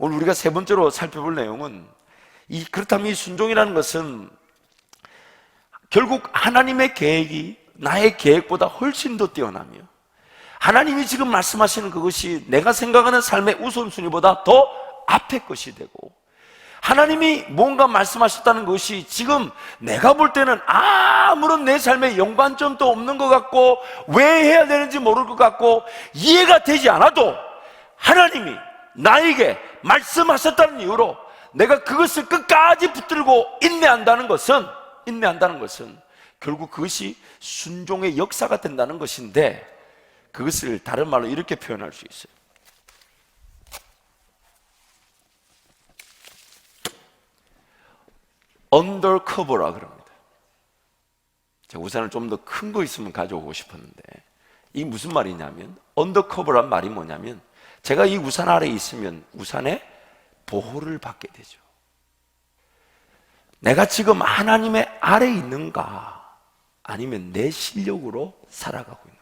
오늘 우리가 세 번째로 살펴볼 내용은 그렇다면 이 순종이라는 것은 결국 하나님의 계획이 나의 계획보다 훨씬 더 뛰어나며 하나님이 지금 말씀하시는 그것이 내가 생각하는 삶의 우선순위보다 더 앞에 것이 되고, 하나님이 뭔가 말씀하셨다는 것이 지금 내가 볼 때는 아무런 내 삶에 연관점도 없는 것 같고 왜 해야 되는지 모를 것 같고 이해가 되지 않아도 하나님이 나에게 말씀하셨다는 이유로 내가 그것을 끝까지 붙들고 인내한다는 것은 결국 그것이 순종의 역사가 된다는 것인데, 그것을 다른 말로 이렇게 표현할 수 있어요. 언더커버라 그럽니다. 제가 우산을 좀 더 큰 거 있으면 가져오고 싶었는데, 이게 무슨 말이냐면, 언더커버란 말이 뭐냐면 제가 이 우산 아래에 있으면 우산의 보호를 받게 되죠. 내가 지금 하나님의 아래에 있는가, 아니면 내 실력으로 살아가고 있는가?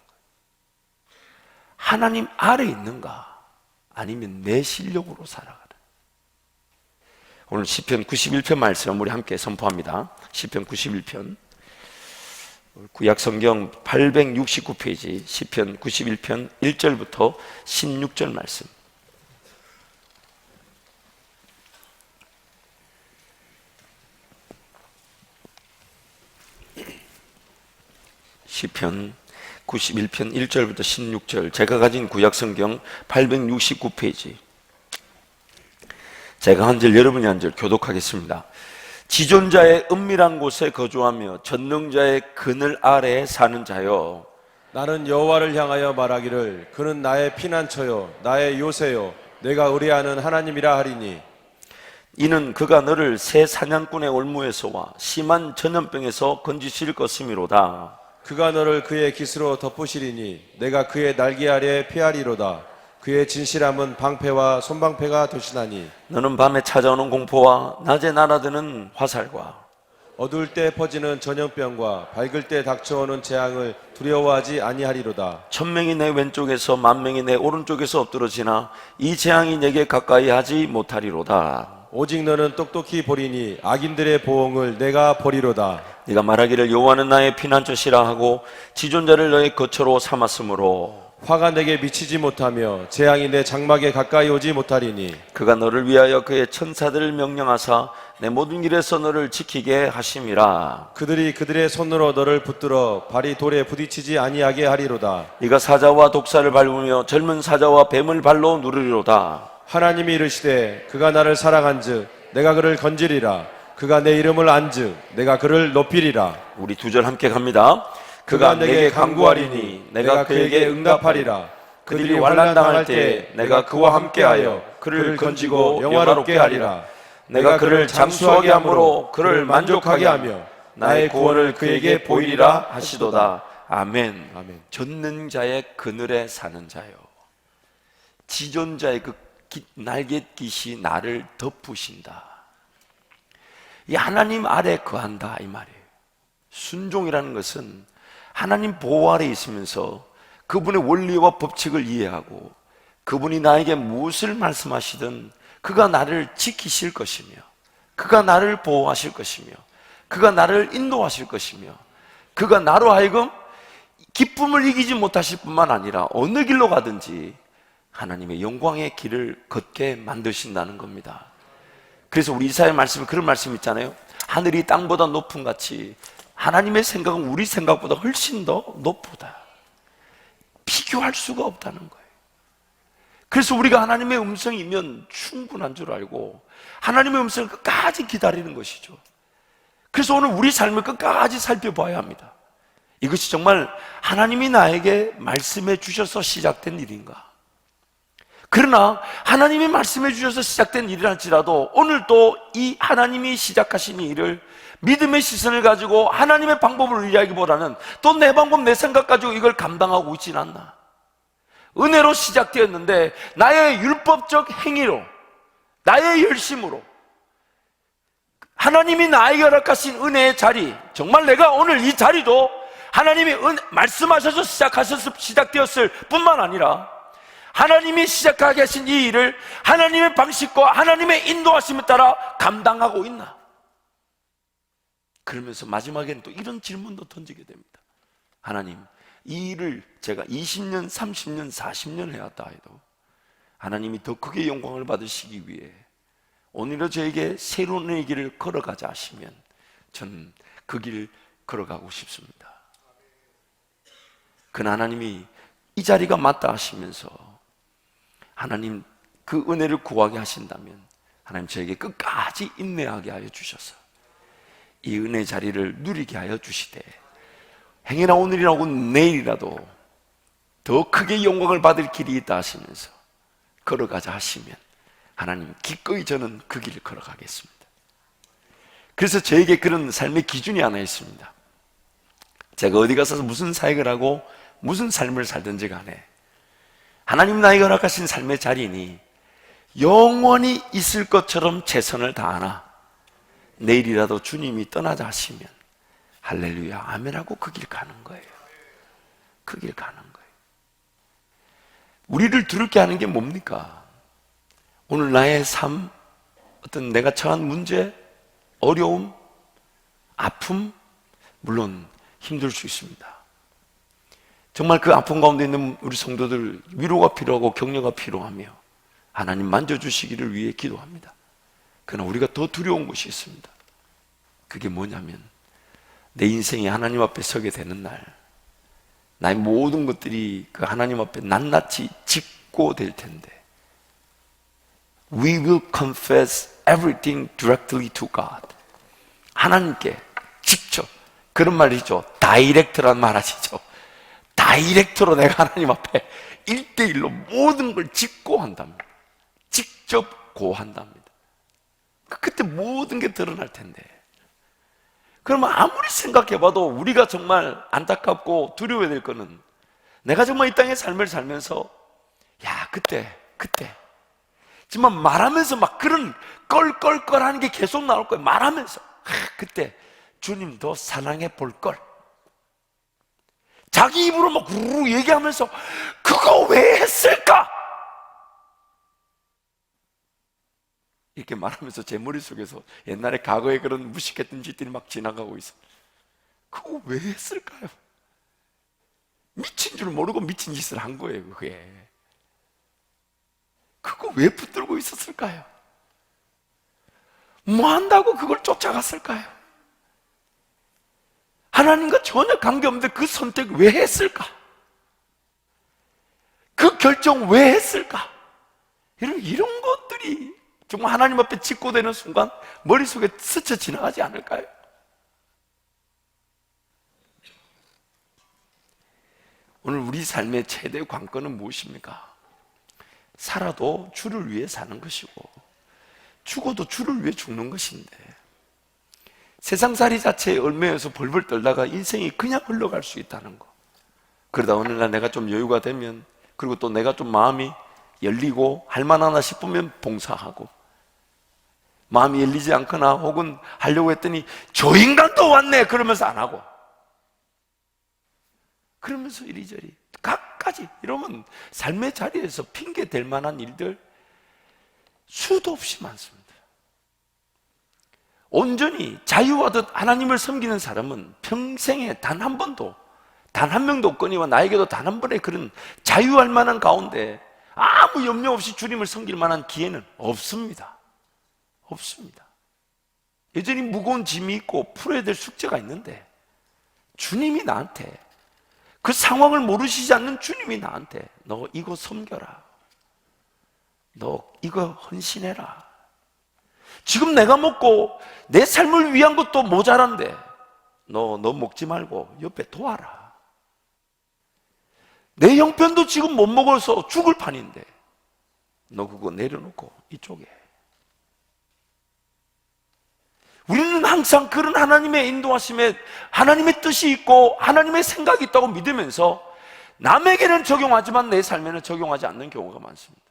하나님 아래에 있는가, 아니면 내 실력으로 살아가는? 오늘 시편 91편 말씀 우리 함께 선포합니다. 시편 91편, 구약성경 869페이지 시편 91편 1절부터 16절 말씀. 시편 91편 1절부터 16절, 제가 가진 구약성경 869페이지, 제가 한 절 여러분이 한 절 교독하겠습니다. 지존자의 은밀한 곳에 거주하며 전능자의 그늘 아래에 사는 자여, 나는 여호와를 향하여 말하기를 그는 나의 피난처요 나의 요새요 내가 의뢰하는 하나님이라 하리니, 이는 그가 너를 새 사냥꾼의 올무에서와 심한 전염병에서 건지실 것이미로다. 그가 너를 그의 깃으로 덮으시리니 내가 그의 날개 아래 피하리로다. 그의 진실함은 방패와 손방패가 되시나니, 너는 밤에 찾아오는 공포와 낮에 날아드는 화살과 어두울 때 퍼지는 전염병과 밝을 때 닥쳐오는 재앙을 두려워하지 아니하리로다. 천명이 내 왼쪽에서 만명이 내 오른쪽에서 엎드러지나 이 재앙이 내게 가까이 하지 못하리로다. 오직 너는 똑똑히 보리니 악인들의 보응을 내가 보리로다. 네가 말하기를 여호와는 나의 피난처시라 하고 지존자를 너의 거처로 삼았으므로 화가 내게 미치지 못하며 재앙이 내 장막에 가까이 오지 못하리니, 그가 너를 위하여 그의 천사들을 명령하사 내 모든 길에서 너를 지키게 하심이라. 그들이 그들의 손으로 너를 붙들어 발이 돌에 부딪히지 아니하게 하리로다. 네가 사자와 독사를 밟으며 젊은 사자와 뱀을 발로 누르리로다. 하나님이 이르시되 그가 나를 사랑한즉 내가 그를 건지리라. 그가 내 이름을 안즉 내가 그를 높이리라. 우리 두 절 함께 갑니다. 그가 내게 간구하리니 내가 그에게 응답하리라. 그들이 환난당할 때 내가 그와 함께하여 그를 건지고 영화롭게 하리라. 내가 그를 장수하게 함으로 그를 만족하게 하며 나의 구원을 그에게 보이리라 하시도다. 아멘. 아멘. 전능자의 그늘에 사는 자요, 지존자의 그 날갯깃이 나를 덮으신다. 이 하나님 아래 거한다 이 말이에요. 순종이라는 것은 하나님 보호 아래 있으면서 그분의 원리와 법칙을 이해하고 그분이 나에게 무엇을 말씀하시든 그가 나를 지키실 것이며 그가 나를 보호하실 것이며 그가 나를 인도하실 것이며 그가 나로 하여금 기쁨을 이기지 못하실 뿐만 아니라 어느 길로 가든지 하나님의 영광의 길을 걷게 만드신다는 겁니다. 그래서 우리 이사야 말씀에 그런 말씀 있잖아요. 하늘이 땅보다 높음 같이 하나님의 생각은 우리 생각보다 훨씬 더 높다. 비교할 수가 없다는 거예요. 그래서 우리가 하나님의 음성이면 충분한 줄 알고 하나님의 음성을 끝까지 기다리는 것이죠. 그래서 오늘 우리 삶을 끝까지 살펴봐야 합니다. 이것이 정말 하나님이 나에게 말씀해 주셔서 시작된 일인가? 그러나 하나님이 말씀해 주셔서 시작된 일이랄지라도 오늘 또 이 하나님이 시작하신 이 일을 믿음의 시선을 가지고 하나님의 방법을 의지하기보다는 또 내 방법, 내 생각 가지고 이걸 감당하고 있진 않나. 은혜로 시작되었는데 나의 율법적 행위로, 나의 열심으로 하나님이 나에게 허락하신 은혜의 자리, 정말 내가 오늘 이 자리도 하나님이 말씀하셔서 시작되었을 뿐만 아니라 하나님이 시작하게 하신 이 일을 하나님의 방식과 하나님의 인도하심에 따라 감당하고 있나? 그러면서 마지막에는 또 이런 질문도 던지게 됩니다. 하나님, 이 일을 제가 20년, 30년, 40년 해왔다 해도 하나님이 더 크게 영광을 받으시기 위해 오늘도 저에게 새로운 길을 걸어가자 하시면 저는 그 길을 걸어가고 싶습니다. 그러나 하나님이 이 자리가 맞다 하시면서 하나님 그 은혜를 구하게 하신다면 하나님 저에게 끝까지 인내하게 하여 주셔서 이 은혜 자리를 누리게 하여 주시되 행여나 오늘이라고 내일이라도 더 크게 영광을 받을 길이 있다 하시면서 걸어가자 하시면 하나님 기꺼이 저는 그 길을 걸어가겠습니다. 그래서 저에게 그런 삶의 기준이 하나 있습니다. 제가 어디 가서 무슨 사역을 하고 무슨 삶을 살든지 간에 하나님 나에게 허락하신 삶의 자리니 영원히 있을 것처럼 최선을 다하나 내일이라도 주님이 떠나자 하시면 할렐루야 아멘하고 그 길 가는 거예요. 그 길 가는 거예요. 우리를 두렵게 하는 게 뭡니까? 오늘 나의 삶, 어떤 내가 처한 문제, 어려움, 아픔, 물론 힘들 수 있습니다. 정말 그 아픔 가운데 있는 우리 성도들 위로가 필요하고 격려가 필요하며 하나님 만져주시기를 위해 기도합니다. 그러나 우리가 더 두려운 것이 있습니다. 그게 뭐냐면 내 인생이 하나님 앞에 서게 되는 날 나의 모든 것들이 그 하나님 앞에 낱낱이 직고될 텐데 We will confess everything directly to God. 하나님께 직접 그런 말이죠. 다이렉트란 말 하시죠. 다이렉트로 내가 하나님 앞에 1대1로 모든 걸 직고한답니다. 직접 고한답니다. 그때 모든 게 드러날 텐데 그러면 아무리 생각해봐도 우리가 정말 안타깝고 두려워야 될 거는 내가 정말 이 땅의 삶을 살면서 야 그때 정말 말하면서 막 그런 껄껄껄하는 게 계속 나올 거예요. 말하면서 그때 주님 더 사랑해 볼걸 자기 입으로 막 우르르 얘기하면서 그거 왜 했을까? 이렇게 말하면서 제 머릿속에서 옛날에 과거에 그런 무식했던 짓들이 막 지나가고 있어. 그거 왜 했을까요? 미친 줄 모르고 미친 짓을 한 거예요. 그거 왜 붙들고 있었을까요? 뭐 한다고 그걸 쫓아갔을까요? 하나님과 전혀 관계없는데 그 선택 왜 했을까? 그 결정 왜 했을까? 이런 것들이 정말 하나님 앞에 직고되는 순간 머릿속에 스쳐 지나가지 않을까요? 오늘 우리 삶의 최대 관건은 무엇입니까? 살아도 주를 위해 사는 것이고 죽어도 주를 위해 죽는 것인데 세상살이 자체에 얽매여서 벌벌 떨다가 인생이 그냥 흘러갈 수 있다는 거. 그러다 어느 날 내가 좀 여유가 되면 그리고 또 내가 좀 마음이 열리고 할 만하나 싶으면 봉사하고 마음이 열리지 않거나 혹은 하려고 했더니 저 인간도 왔네 그러면서 안 하고 그러면서 이리저리 각가지 이러면 삶의 자리에서 핑계 댈 만한 일들 수도 없이 많습니다. 온전히 자유하듯 하나님을 섬기는 사람은 평생에 단 한 번도 단 한 명도 없거니와 나에게도 단 한 번의 그런 자유할 만한 가운데 아무 염려 없이 주님을 섬길 만한 기회는 없습니다. 없습니다. 여전히 무거운 짐이 있고 풀어야 될 숙제가 있는데 주님이 나한테 그 상황을 모르시지 않는 주님이 나한테 너 이거 섬겨라. 너 이거 헌신해라. 지금 내가 먹고 내 삶을 위한 것도 모자란데 너 먹지 말고 옆에 도와라. 내 형편도 지금 못 먹어서 죽을 판인데 너 그거 내려놓고 이쪽에. 우리는 항상 그런 하나님의 인도하심에 하나님의 뜻이 있고 하나님의 생각이 있다고 믿으면서 남에게는 적용하지만 내 삶에는 적용하지 않는 경우가 많습니다.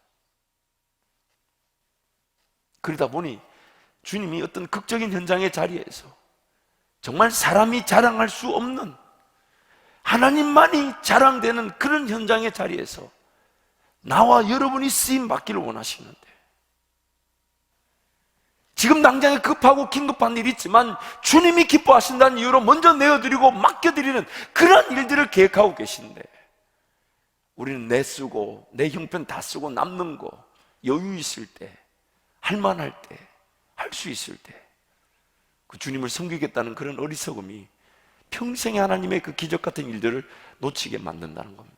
그러다 보니 주님이 어떤 극적인 현장의 자리에서 정말 사람이 자랑할 수 없는 하나님만이 자랑되는 그런 현장의 자리에서 나와 여러분이 쓰임 받기를 원하시는데, 지금 당장에 급하고 긴급한 일이 있지만 주님이 기뻐하신다는 이유로 먼저 내어드리고 맡겨드리는 그런 일들을 계획하고 계신데, 우리는 내 쓰고 내 형편 다 쓰고 남는 거 여유 있을 때, 할만할 때, 할 수 있을 때 그 주님을 섬기겠다는 그런 어리석음이 평생에 하나님의 그 기적 같은 일들을 놓치게 만든다는 겁니다.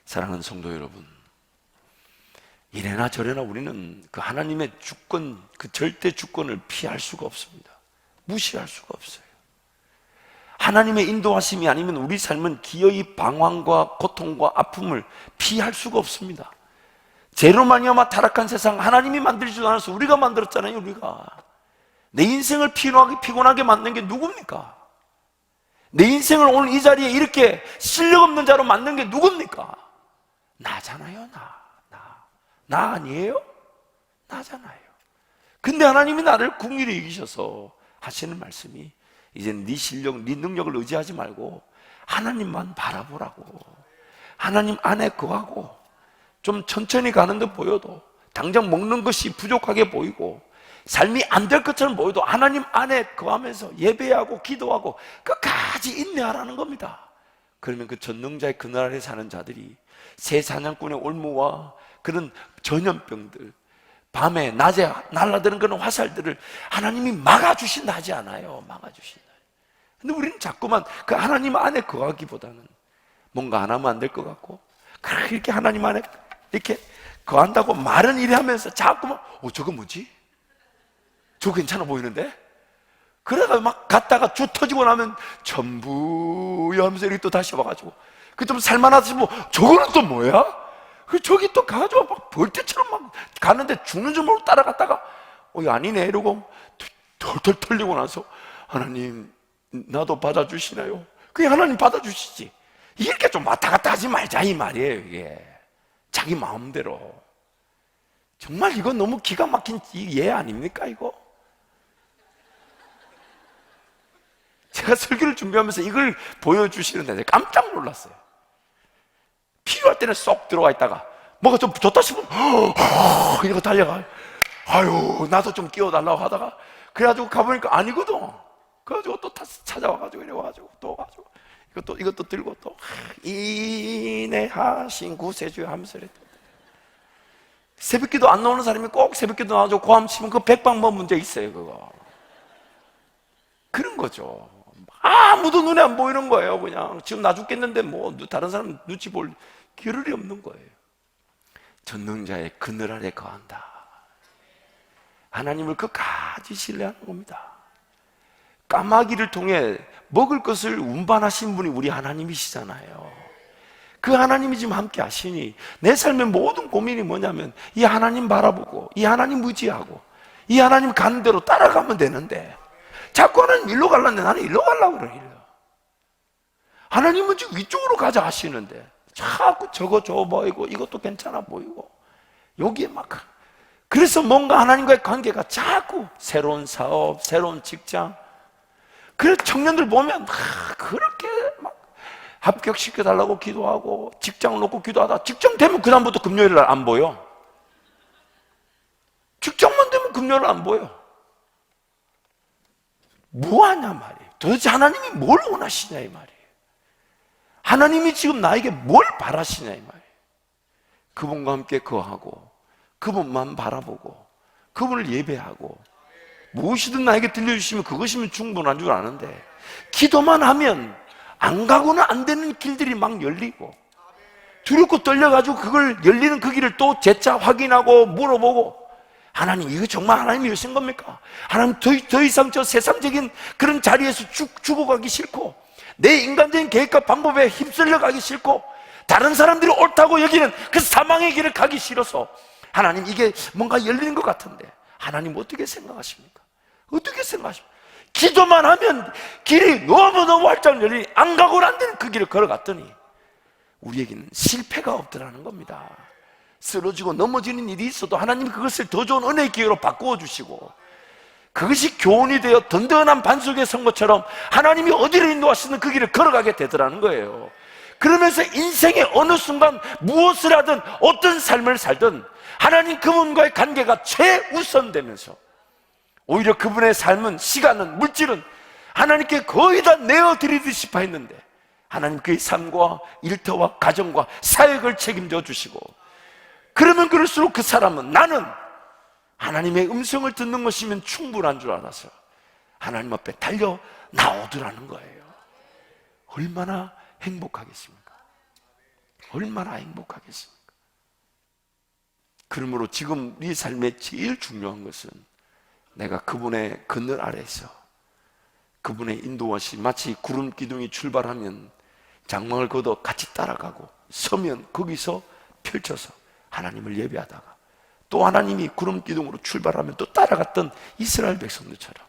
사랑하는 성도 여러분, 이래나 저래나 우리는 그 하나님의 주권, 그 절대 주권을 피할 수가 없습니다. 무시할 수가 없어요. 하나님의 인도하심이 아니면 우리 삶은 기어이 방황과 고통과 아픔을 피할 수가 없습니다. 죄로 말미암아 타락한 세상, 하나님이 만들지도 않아서 우리가 만들었잖아요. 우리가 내 인생을 피곤하게 만든 게 누굽니까? 내 인생을 오늘 이 자리에 이렇게 실력 없는 자로 만든 게 누굽니까? 나잖아요. 나 아니에요? 나잖아요. 근데 하나님이 나를 긍휼히 여기셔서 하시는 말씀이, 이제 네 실력, 네 능력을 의지하지 말고 하나님만 바라보라고. 하나님 안에 거하고, 좀 천천히 가는 듯 보여도, 당장 먹는 것이 부족하게 보이고 삶이 안 될 것처럼 보여도 하나님 안에 거하면서 예배하고 기도하고 끝까지 인내하라는 겁니다. 그러면 그 전능자의 그늘 아래 사는 자들이 새 사냥꾼의 올무와 그런 전염병들, 밤에 낮에 날아드는 그런 화살들을 하나님이 막아주신다 하지 않아요. 막아주신다. 근데 우리는 자꾸만 그 하나님 안에 거하기보다는 뭔가 안 하면 안 될 것 같고, 그렇게 하나님 안에 이렇게 거한다고 말은 이래 하면서 자꾸만 저거 뭐지? 저거 괜찮아 보이는데? 그래가 막 갔다가 쭉 터지고 나면 전부야 하면서 이렇게 또 다시 와가지고, 그 좀 살만하지 뭐 저거는 또 뭐야? 그 저기 또 가가지고 막 벌떼처럼 막 가는데 죽는 줄 모르고 따라갔다가 이거 아니네 이러고 털털 털리고 나서 하나님 나도 받아주시나요? 그게 하나님 받아주시지. 이렇게 좀 왔다 갔다 하지 말자 이 말이에요. 이게 자기 마음대로. 정말 이거 너무 기가 막힌 예 아닙니까 이거? 제가 설교를 준비하면서 이걸 보여주시는데 깜짝 놀랐어요. 필요할 때는 쏙 들어와 있다가 뭐가 좀 좋다 싶으면 이러고 달려가. 아유 나도 좀 끼워달라고 하다가 그래가지고 가보니까 아니거든. 그래가지고 또 찾아와가지고 이래가지고 또 가지고 이것도 들고 또 인내하신 구세주여 하면서 이랬다. 새벽기도 안 나오는 사람이 꼭 새벽기도 나와서 고함 치면 그 백방문 문제 있어요. 그거 그런 거죠. 아무도 눈에 안 보이는 거예요. 그냥 지금 나 죽겠는데 뭐 다른 사람 눈치 볼 겨를이 없는 거예요. 전능자의 그늘 아래 거한다. 하나님을 끝까지 신뢰하는 겁니다. 까마귀를 통해 먹을 것을 운반하신 분이 우리 하나님이시잖아요. 그 하나님이 지금 함께 하시니 내 삶의 모든 고민이 뭐냐면 이 하나님 바라보고 이 하나님 의지하고 이 하나님 가는 대로 따라가면 되는데, 자꾸 하나님 일로 가려는데 나는 일로 가려고 그래. 일로. 하나님은 지금 위쪽으로 가자 하시는데 자꾸 저거 좋아 보이고 이것도 괜찮아 보이고 여기에 막, 그래서 뭔가 하나님과의 관계가 자꾸 새로운 사업, 새로운 직장. 그래서 청년들 보면 그렇게 막 합격시켜달라고 기도하고 직장을 놓고 기도하다 직장 되면 그 다음부터 금요일 날 안 보여. 직장만 되면 금요일 날 안 보여. 뭐하냐 말이에요. 도대체 하나님이 뭘 원하시냐 이 말이에요. 하나님이 지금 나에게 뭘 바라시냐 이 말이에요. 그분과 함께 거하고 그분만 바라보고 그분을 예배하고 무엇이든 나에게 들려주시면 그것이면 충분한 줄 아는데, 기도만 하면 안 가고는 안 되는 길들이 막 열리고 두렵고 떨려가지고 그걸 열리는 그 길을 또 재차 확인하고 물어보고, 하나님 이거 정말 하나님이 이러신 겁니까? 하나님 더 이상 저 세상적인 그런 자리에서 죽어가기 싫고 내 인간적인 계획과 방법에 휩쓸려 가기 싫고 다른 사람들이 옳다고 여기는 그 사망의 길을 가기 싫어서, 하나님 이게 뭔가 열리는 것 같은데 하나님 어떻게 생각하십니까? 어떻게 생각하십니까? 기도만 하면 길이 너무너무 활짝 열리니 안 가고는 안 되는 그 길을 걸어갔더니 우리에게는 실패가 없더라는 겁니다. 쓰러지고 넘어지는 일이 있어도 하나님이 그것을 더 좋은 은혜의 기회로 바꾸어 주시고, 그것이 교훈이 되어 든든한 반석에 선 것처럼 하나님이 어디를 인도하시는 그 길을 걸어가게 되더라는 거예요. 그러면서 인생의 어느 순간 무엇을 하든 어떤 삶을 살든 하나님 그분과의 관계가 최우선되면서 오히려 그분의 삶은, 시간은, 물질은 하나님께 거의 다 내어드리듯이 했는데 하나님 그의 삶과 일터와 가정과 사역을 책임져 주시고, 그러면 그럴수록 그 사람은 나는 하나님의 음성을 듣는 것이면 충분한 줄 알아서 하나님 앞에 달려 나오더라는 거예요. 얼마나 행복하겠습니까? 얼마나 행복하겠습니까? 그러므로 지금 네 삶에 제일 중요한 것은 내가 그분의 그늘 아래에서 그분의 인도하심, 마치 구름 기둥이 출발하면 장막을 걷어 같이 따라가고, 서면 거기서 펼쳐서 하나님을 예배하다가 또 하나님이 구름 기둥으로 출발하면 또 따라갔던 이스라엘 백성들처럼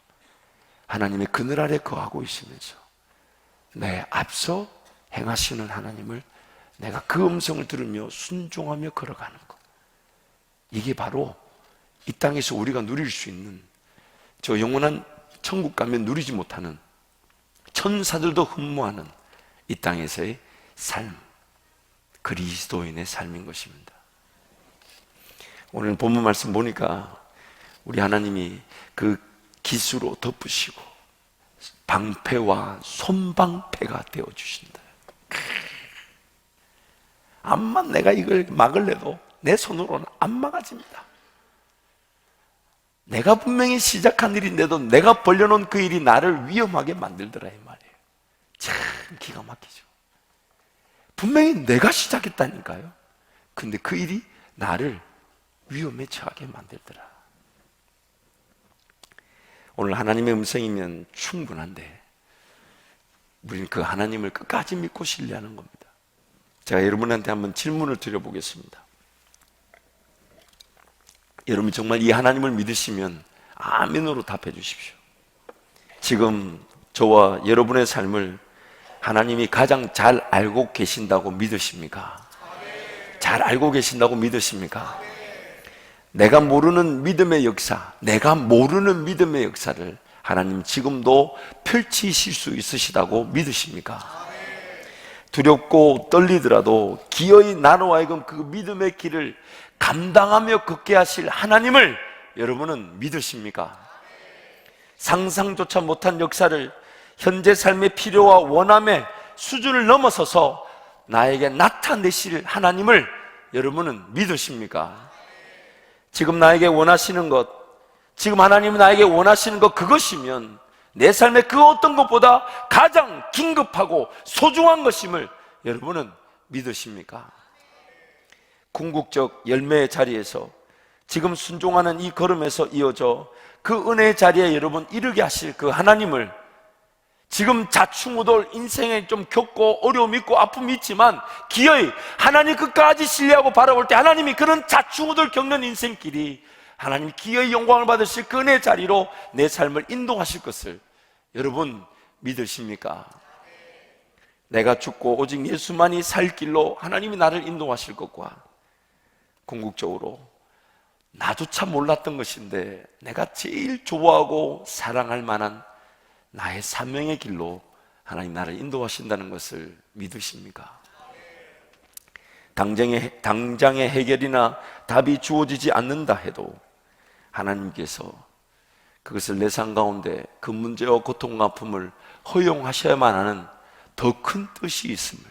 하나님의 그늘 아래 거하고 있으면서 내 앞서 행하시는 하나님을 내가 그 음성을 들으며 순종하며 걸어가는 것, 이게 바로 이 땅에서 우리가 누릴 수 있는, 저 영원한 천국 가면 누리지 못하는, 천사들도 흠모하는 이 땅에서의 삶, 그리스도인의 삶인 것입니다. 오늘 본문 말씀 보니까 우리 하나님이 그 기수로 덮으시고 방패와 손방패가 되어주신다. 암만 내가 이걸 막을래도 내 손으로는 안 막아집니다. 내가 분명히 시작한 일인데도 내가 벌려놓은 그 일이 나를 위험하게 만들더라 이 말이에요. 참 기가 막히죠. 분명히 내가 시작했다니까요. 근데 그 일이 나를 위험에 처하게 만들더라. 오늘 하나님의 음성이면 충분한데 우리는 그 하나님을 끝까지 믿고 신뢰하는 겁니다. 제가 여러분한테 한번 질문을 드려보겠습니다. 여러분이 정말 이 하나님을 믿으시면 아멘으로 답해 주십시오. 지금 저와 여러분의 삶을 하나님이 가장 잘 알고 계신다고 믿으십니까? 잘 알고 계신다고 믿으십니까? 내가 모르는 믿음의 역사, 내가 모르는 믿음의 역사를 하나님 지금도 펼치실 수 있으시다고 믿으십니까? 두렵고 떨리더라도 기어이 나로 하여금 그 믿음의 길을 감당하며 걷게 하실 하나님을 여러분은 믿으십니까? 상상조차 못한 역사를 현재 삶의 필요와 원함의 수준을 넘어서서 나에게 나타내실 하나님을 여러분은 믿으십니까? 지금 나에게 원하시는 것, 지금 하나님은 나에게 원하시는 것, 그것이면 내 삶의 그 어떤 것보다 가장 긴급하고 소중한 것임을 여러분은 믿으십니까? 궁극적 열매의 자리에서 지금 순종하는 이 걸음에서 이어져 그 은혜의 자리에 여러분 이르게 하실 그 하나님을, 지금 자충우돌 인생에 좀 겪고 어려움이 있고 아픔이 있지만 기어이 하나님 끝까지 신뢰하고 바라볼 때 하나님이 그런 자충우돌 겪는 인생길이 하나님 기어이 영광을 받으실 그 은혜의 자리로 내 삶을 인도하실 것을 여러분 믿으십니까? 내가 죽고 오직 예수만이 살 길로 하나님이 나를 인도하실 것과 궁극적으로 나조차 몰랐던 것인데 내가 제일 좋아하고 사랑할 만한 나의 사명의 길로 하나님 나를 인도하신다는 것을 믿으십니까? 당장의 해결이나 답이 주어지지 않는다 해도 하나님께서 그것을 내 삶 가운데 그 문제와 고통과 아픔을 허용하셔야만 하는 더 큰 뜻이 있음을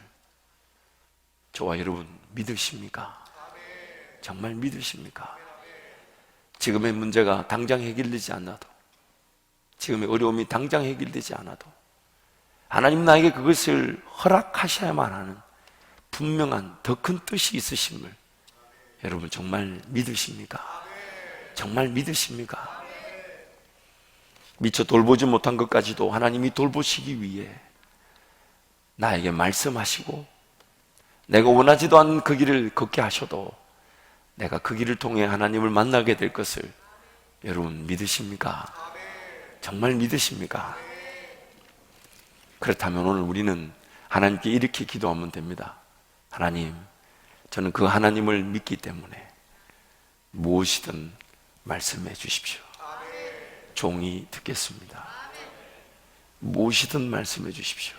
저와 여러분 믿으십니까? 정말 믿으십니까? 지금의 문제가 당장 해결되지 않아도, 지금의 어려움이 당장 해결되지 않아도 하나님 나에게 그것을 허락하셔야만 하는 분명한 더 큰 뜻이 있으심을 여러분 정말 믿으십니까? 정말 믿으십니까? 미처 돌보지 못한 것까지도 하나님이 돌보시기 위해 나에게 말씀하시고 내가 원하지도 않는 그 길을 걷게 하셔도 내가 그 길을 통해 하나님을 만나게 될 것을 여러분 믿으십니까? 정말 믿으십니까? 그렇다면 오늘 우리는 하나님께 이렇게 기도하면 됩니다. 하나님, 저는 그 하나님을 믿기 때문에 무엇이든 말씀해 주십시오. 종이 듣겠습니다. 무엇이든 말씀해 주십시오.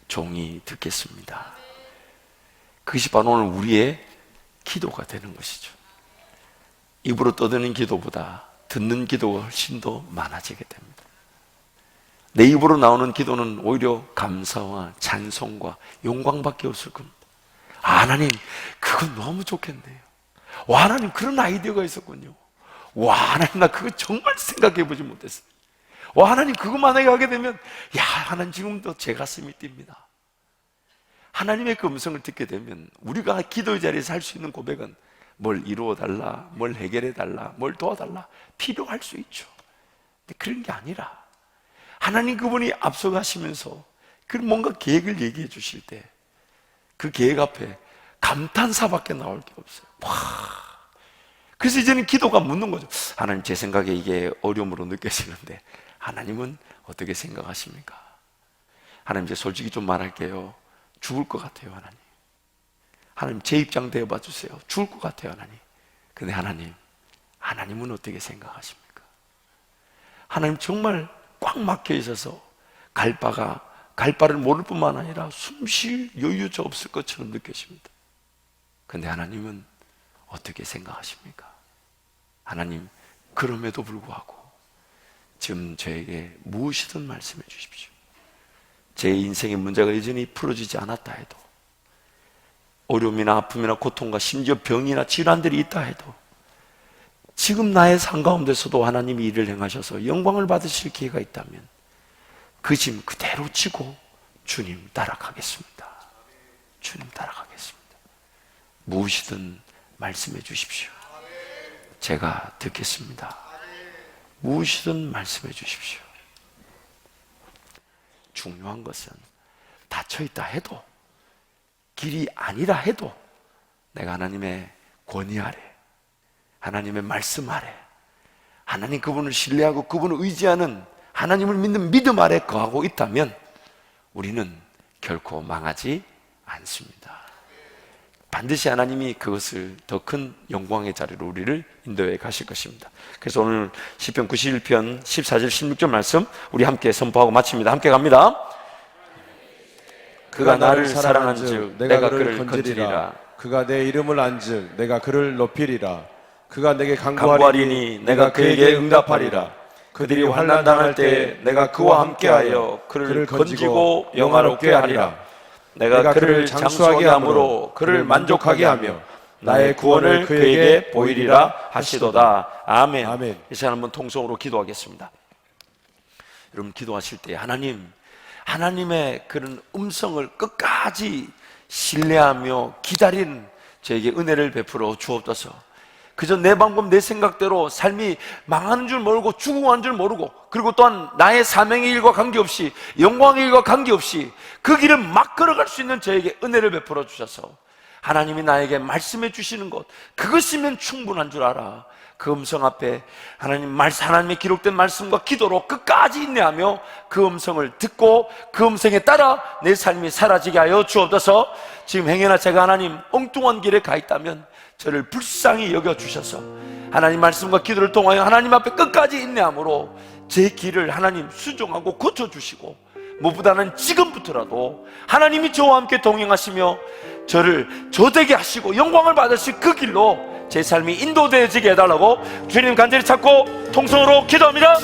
종이 듣겠습니다. 그것이 바로 오늘 우리의 기도가 되는 것이죠. 입으로 떠드는 기도보다 듣는 기도가 훨씬 더 많아지게 됩니다. 내 입으로 나오는 기도는 오히려 감사와 찬송과 영광밖에 없을 겁니다. 하나님, 그건 너무 좋겠네요. 와, 하나님, 그런 아이디어가 있었군요. 와, 하나님, 나 그거 정말 생각해보지 못했어요. 와, 하나님, 그거 만약에 하게 되면, 야, 하나님, 지금도 제 가슴이 뜁니다. 하나님의 그 음성을 듣게 되면 우리가 기도의 자리에서 할 수 있는 고백은 뭘 이루어달라, 뭘 해결해달라, 뭘 도와달라 필요할 수 있죠. 근데 그런 게 아니라 하나님 그분이 앞서가시면서 그 뭔가 계획을 얘기해 주실 때 그 계획 앞에 감탄사밖에 나올 게 없어요. 와. 그래서 이제는 기도가 묻는 거죠. 하나님, 제 생각에 이게 어려움으로 느껴지는데 하나님은 어떻게 생각하십니까? 하나님, 이제 솔직히 좀 말할게요. 죽을 것 같아요, 하나님. 하나님, 제 입장 대어봐 주세요. 죽을 것 같아요, 하나님. 근데 하나님은 어떻게 생각하십니까? 하나님 정말 꽉 막혀 있어서 갈 바를 모를 뿐만 아니라 숨 쉴 여유조차 없을 것처럼 느껴집니다. 근데 하나님은 어떻게 생각하십니까? 하나님, 그럼에도 불구하고 지금 저에게 무엇이든 말씀해 주십시오. 제 인생의 문제가 여전히 풀어지지 않았다 해도, 어려움이나 아픔이나 고통과 심지어 병이나 질환들이 있다 해도 지금 나의 삶 가운데서도 하나님이 일을 행하셔서 영광을 받으실 기회가 있다면 그 짐 그대로 지고 주님 따라가겠습니다. 주님 따라가겠습니다. 무엇이든 말씀해 주십시오. 제가 듣겠습니다. 무엇이든 말씀해 주십시오. 중요한 것은 닫혀있다 해도, 길이 아니라 해도 내가 하나님의 권위 아래, 하나님의 말씀 아래, 하나님 그분을 신뢰하고 그분을 의지하는, 하나님을 믿는 믿음 아래 거하고 있다면 우리는 결코 망하지 않습니다. 반드시 하나님이 그것을 더 큰 영광의 자리로 우리를 인도해 가실 것입니다. 그래서 오늘 시편 91편 14절 16절 말씀 우리 함께 선포하고 마칩니다. 함께 갑니다. 그가 나를 사랑한즉 내가 그를 건지리라. 그가 내 이름을 안즉 내가 그를 높이리라. 그가 내게 간구하리니 내가 그에게 응답하리라. 그들이 환난 당할 때 내가 그와 함께하여 그를 건지고 영화롭게 하리라. 내가 그를 장수하게 함으로 그를 만족하게 하며 나의 구원을 그에게 보이리라 하시도다. 아멘. 아멘. 이 시간 한번 통성으로 기도하겠습니다. 여러분, 기도하실 때 하나님의 그런 음성을 끝까지 신뢰하며 기다리는 저에게 은혜를 베풀어 주옵소서. 그저 내 방법, 내 생각대로 삶이 망하는 줄 모르고 죽고 가는 줄 모르고, 그리고 또한 나의 사명의 일과 관계없이, 영광의 일과 관계없이 그 길을 막 걸어갈 수 있는 저에게 은혜를 베풀어 주셔서 하나님이 나에게 말씀해 주시는 것, 그것이면 충분한 줄 알아. 그 음성 앞에 하나님의 기록된 말씀과 기도로 끝까지 인내하며 그 음성을 듣고 그 음성에 따라 내 삶이 사라지게 하여 주옵소서. 지금 행여나 제가 하나님 엉뚱한 길에 가 있다면 저를 불쌍히 여겨주셔서 하나님 말씀과 기도를 통하여 하나님 앞에 끝까지 인내함으로 제 길을 하나님 수정하고 고쳐주시고, 무엇보다는 지금부터라도 하나님이 저와 함께 동행하시며 저를 저되게 하시고 영광을 받으실 그 길로 제 삶이 인도되어지게 해달라고 주님 간절히 찾고 통성으로 기도합니다.